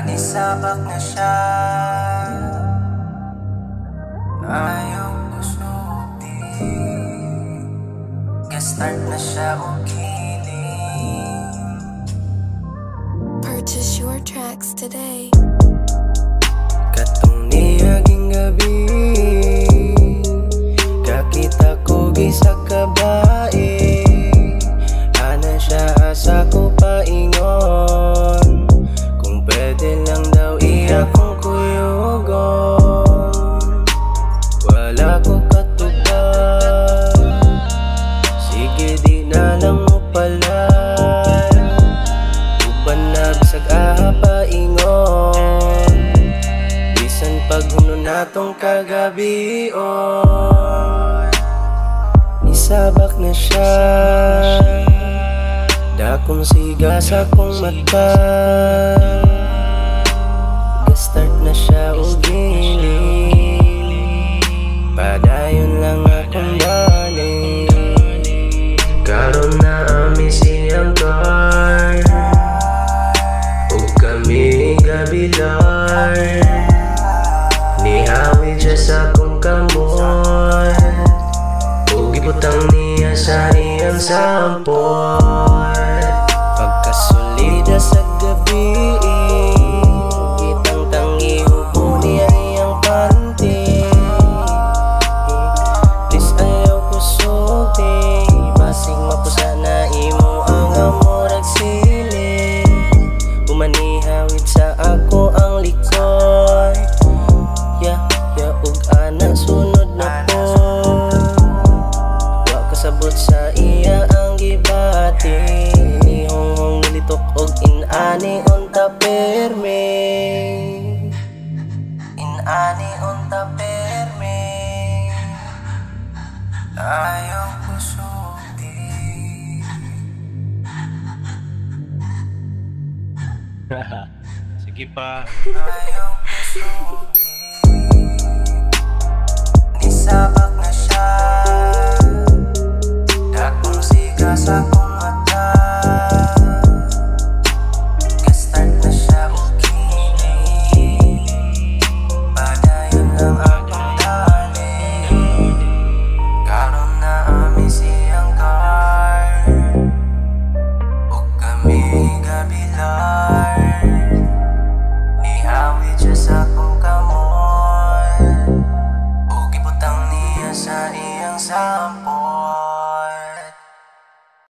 Isabak na siya, ayaw kusudi. Gastart na siya o kiling. Purchase your tracks today. Katong niyaging gabi, kakita ko gisa kabae. Ana siya asa ko paingon, kung pwede lang daw iya kong kuyugon. Wala ko katubag, sige di na lang mo palay. Uban na bisag aha paingon, bisan paghuno natong kagabi on. Nisabak na siya, dakong siga sa kong mata. Gastart na siya o giling, padayon lang akong galing. Karon na ami siyang car, ug kami gabilar. Nihawi siya sa kong kamoy, ug ibutang niya sa iyang sampol. Pagkasolida sa gabi, kitang tangi hubo niya iyang panty. Please ayaw ko sulti, basig mapusa na imo ang amorag siling. Humanihawid sa ako ang likod, ug ana sunod na po. Wa kasabot sa iya ang gibati, nihonghong nilitok og inani unta perme. Inani unta perme, ayaw ko sudi. Sige pa. Ayaw ko sudi. Nisabak na siya, dakong siga sa kong mata. Gastart na siya o kiling, padayon lang akong daling. Karon na ami siyang car, ug kami gabilar. Nihawi siya sa kong kamoy, ug ibutang niya sa iyang sampo.